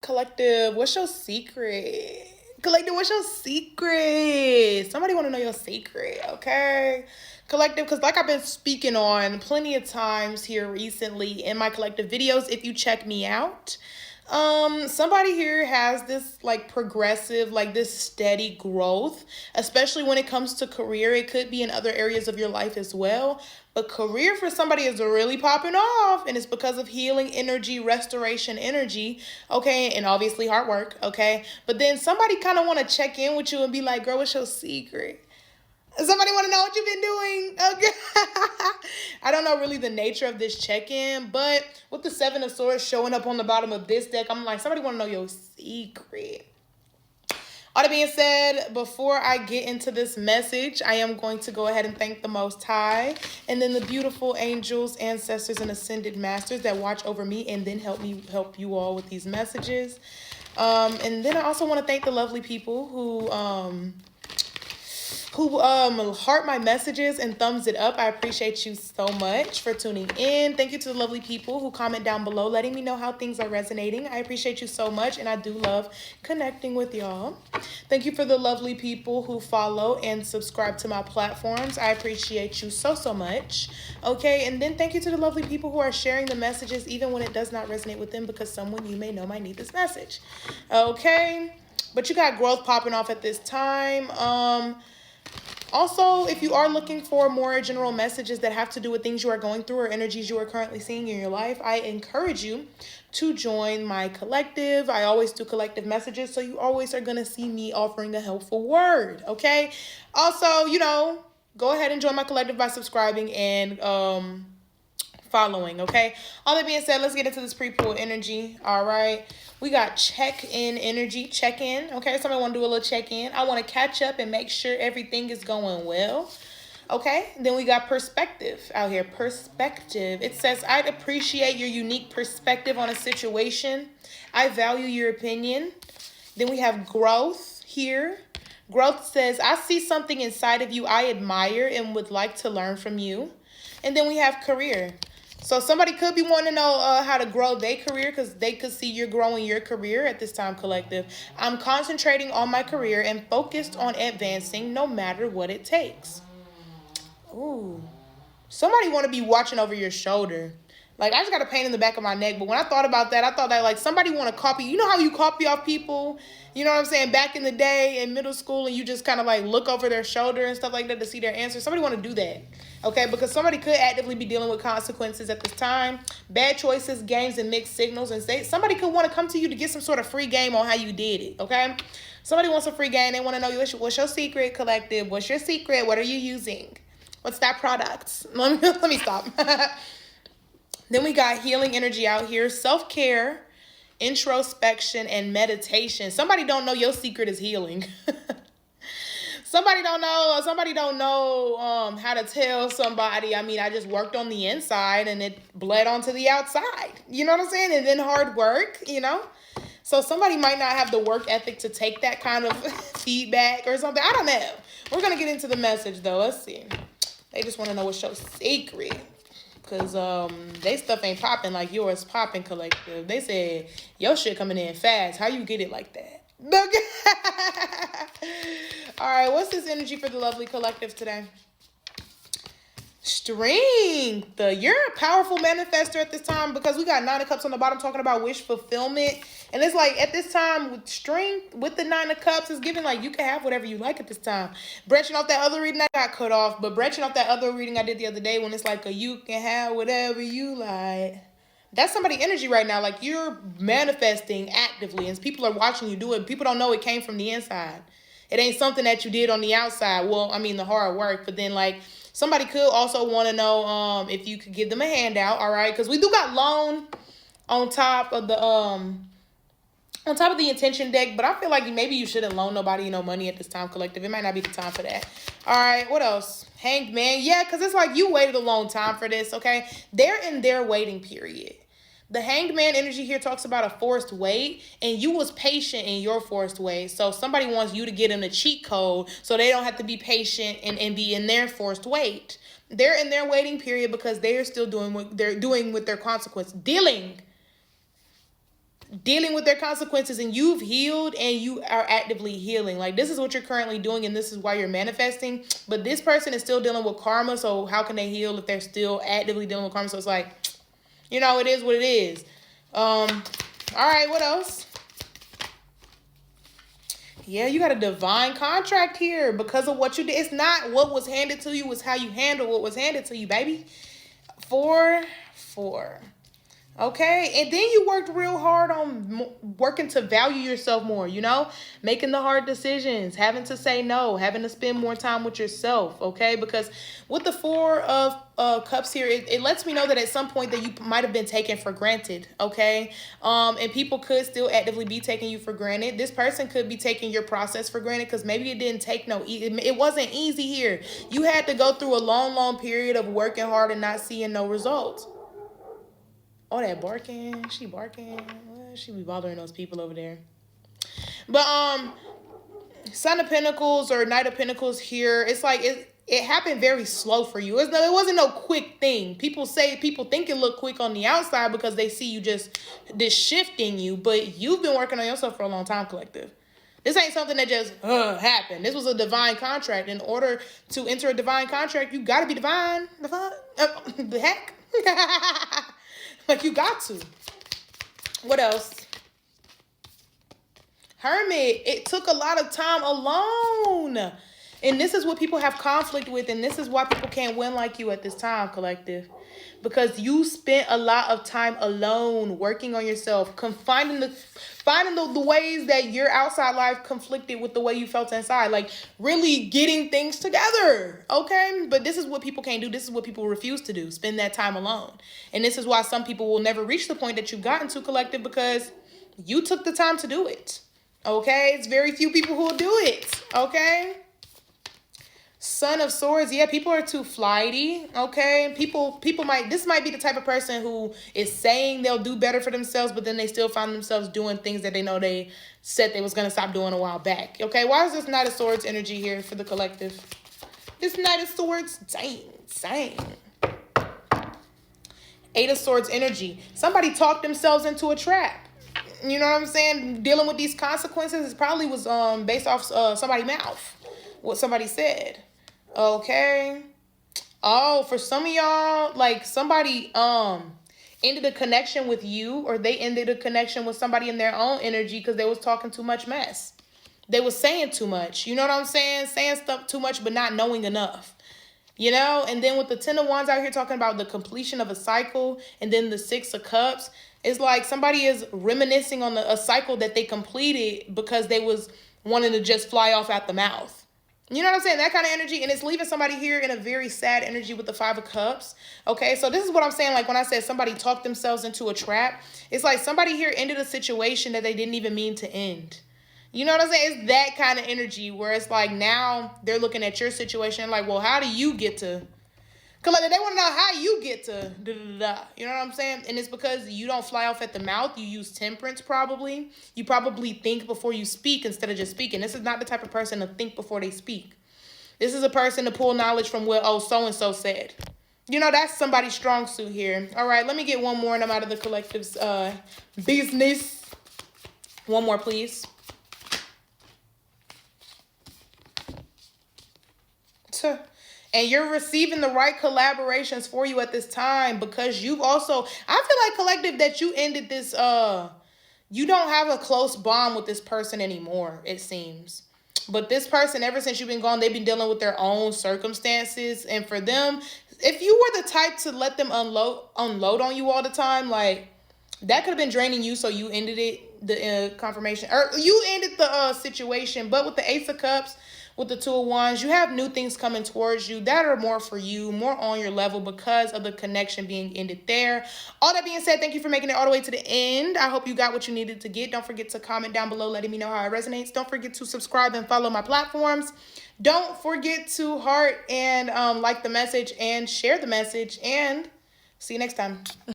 Collective, what's your secret? Collective, what's your secret? Somebody want to know your secret, okay? Collective, because like I've been speaking on plenty of times here recently in my collective videos, if you check me out, somebody here has this like progressive, like this steady growth, especially when it comes to career. It could be in other areas of your life as well. But career for somebody is really popping off, and it's because of healing energy, restoration energy, okay, and obviously hard work, okay. But then somebody kind of want to check in with you and be like, "Girl, what's your secret?" Somebody want to know what you've been doing. Okay. I don't know really the nature of this check-in, but with the Seven of Swords showing up on the bottom of this deck, I'm like, somebody want to know your secret. All that being said, before I get into this message, I am going to go ahead and thank the Most High and then the beautiful angels, ancestors, and ascended masters that watch over me and then help you all with these messages. And then I also want to thank the lovely people who heart my messages and thumbs it up. I appreciate you so much for tuning in. Thank you to the lovely people who comment down below letting me know how things are resonating. I appreciate you so much, and I do love connecting with y'all. Thank you for the lovely people who follow and subscribe to my platforms. I appreciate you so much. Okay, and then thank you to the lovely people who are sharing the messages even when it does not resonate with them, because someone you may know might need this message. Okay, but you got growth popping off at this time. Also, if you are looking for more general messages that have to do with things you are going through or energies you are currently seeing in your life, I encourage you to join my collective. I always do collective messages, so you always are going to see me offering a helpful word, okay? Also, go ahead and join my collective by subscribing and following, okay? All that being said, let's get into this pre-pool energy. All right, we got check-in energy. Check-in, okay? Somebody want to do a little check-in. I want to catch up and make sure everything is going well. Okay, then we got perspective out here. Perspective. It says, I'd appreciate your unique perspective on a situation. I value your opinion. Then we have growth here. Growth says, I see something inside of you I admire and would like to learn from you. And then we have career. So somebody could be wanting to know how to grow their career because they could see you're growing your career at this time, collective. I'm concentrating on my career and focused on advancing no matter what it takes. Ooh. Somebody want to be watching over your shoulder. Like, I just got a pain in the back of my neck. But when I thought about that, I thought that, like, somebody want to copy. You know how you copy off people? You know what I'm saying? Back in the day in middle school, and you just kind of, like, look over their shoulder and stuff like that to see their answer. Somebody want to do that. Okay? Because somebody could actively be dealing with consequences at this time. Bad choices, games, and mixed signals. And somebody could want to come to you to get some sort of free game on how you did it. Okay? Somebody wants a free game. They want to know what's your secret, collective. What's your secret? What are you using? What's that product? Let me stop. Then we got healing energy out here, self-care, introspection, and meditation. Somebody don't know your secret is healing. Somebody don't know how to tell somebody. I mean, I just worked on the inside and it bled onto the outside. You know what I'm saying? And then hard work. So somebody might not have the work ethic to take that kind of feedback or something. I don't know. We're going to get into the message, though. Let's see. They just want to know what's your secret. Because they stuff ain't popping like yours popping, collective. They said, your shit coming in fast. How you get it like that? All right, what's this energy for the lovely collective today? Strength. You're a powerful manifester at this time because we got Nine of Cups on the bottom talking about wish fulfillment. And it's like at this time with strength, with the Nine of Cups, it's giving like you can have whatever you like at this time. Branching off that other reading I got cut off, but branching off that other reading I did the other day when it's like you can have whatever you like. That's somebody energy right now. Like you're manifesting actively and people are watching you do it. People don't know it came from the inside. It ain't something that you did on the outside. Well, I mean the hard work, but then like somebody could also want to know if you could give them a handout, all right? Because we do got loan on top of the intention deck, but I feel like maybe you shouldn't loan nobody no money at this time, collective. It might not be the time for that. All right, what else? Hanged Man. Yeah, because it's like you waited a long time for this, okay? They're in their waiting period. The Hanged Man energy here talks about a forced wait, and you was patient in your forced wait. So somebody wants you to get in a cheat code so they don't have to be patient and be in their forced wait. They're in their waiting period because they are still doing what they're doing with their consequence. Dealing dealing with their consequences, and you've healed and you are actively healing. Like, this is what you're currently doing, and this is why you're manifesting. But this person is still dealing with karma, so how can they heal if they're still actively dealing with karma? So it's like, you know, it is what it is. All right, what else? Yeah, you got a divine contract here because of what you did. It's not what was handed to you, it's how you handle what was handed to you, baby. 4, 4. Okay, and then you worked real hard on working to value yourself more, you know, making the hard decisions, having to say no, having to spend more time with yourself, okay? Because with the 4 of Cups here, it lets me know that at some point that you might have been taken for granted, okay? And people could still actively be taking you for granted. This person could be taking your process for granted because maybe it didn't take it wasn't easy here. You had to go through a long period of working hard and not seeing no results. Oh, that barking. She barking. Well, she be bothering those people over there. But Son of Pentacles or Knight of Pentacles here, it's like it happened very slow for you. It wasn't no quick thing. People think it look quick on the outside because they see you just this shifting you, but you've been working on yourself for a long time, collective. This ain't something that just happened. This was a divine contract. In order to enter a divine contract, you got to be divine. The heck? Like, you got to. What else? Hermit. It took a lot of time alone. And this is what people have conflict with. And this is why people can't win like you at this time, collective. Because you spent a lot of time alone working on yourself. Finding the ways that your outside life conflicted with the way you felt inside. Like, really getting things together. Okay? But this is what people can't do. This is what people refuse to do. Spend that time alone. And this is why some people will never reach the point that you've gotten to, collective, because you took the time to do it. Okay? It's very few people who will do it. Okay? Son of Swords, yeah, people are too flighty, okay? This might be the type of person who is saying they'll do better for themselves, but then they still find themselves doing things that they know they said they was going to stop doing a while back, okay? Why is this Knight of Swords energy here for the collective? This Knight of Swords, dang. 8 of Swords energy. Somebody talked themselves into a trap. You know what I'm saying? Dealing with these consequences, it probably was based off somebody's mouth, what somebody said. Okay. Oh, for some of y'all, like somebody ended a connection with you, or they ended a connection with somebody in their own energy because they was talking too much mess. They was saying too much. You know what I'm saying? Saying stuff too much but not knowing enough. You know? And then with the 10 of Wands out here talking about the completion of a cycle, and then the 6 of Cups, it's like somebody is reminiscing on a cycle that they completed because they was wanting to just fly off at the mouth. You know what I'm saying? That kind of energy. And it's leaving somebody here in a very sad energy with the 5 of Cups. Okay, so this is what I'm saying. Like when I said somebody talked themselves into a trap, it's like somebody here ended a situation that they didn't even mean to end. You know what I'm saying? It's that kind of energy where it's like now they're looking at your situation like, well, how do you get to... Cause like they want to know how you get to da-da-da-da. You know what I'm saying? And it's because you don't fly off at the mouth. You use temperance probably. You probably think before you speak instead of just speaking. This is not the type of person to think before they speak. This is a person to pull knowledge from what, so-and-so said. You know, that's somebody's strong suit here. All right, let me get one more and I'm out of the collective's business. One more, please. And you're receiving the right collaborations for you at this time because you've also, I feel like, collective, that you ended this, you don't have a close bond with this person anymore, it seems. But this person, ever since you've been gone, they've been dealing with their own circumstances. And for them, if you were the type to let them unload on you all the time, like, that could have been draining you, so you ended it, the confirmation. Or you ended the situation. But with the Ace of Cups, with the 2 of Wands, you have new things coming towards you that are more for you, more on your level because of the connection being ended there. All that being said, thank you for making it all the way to the end. I hope you got what you needed to get. Don't forget to comment down below letting me know how it resonates. Don't forget to subscribe and follow my platforms. Don't forget to heart and like the message and share the message. And see you next time.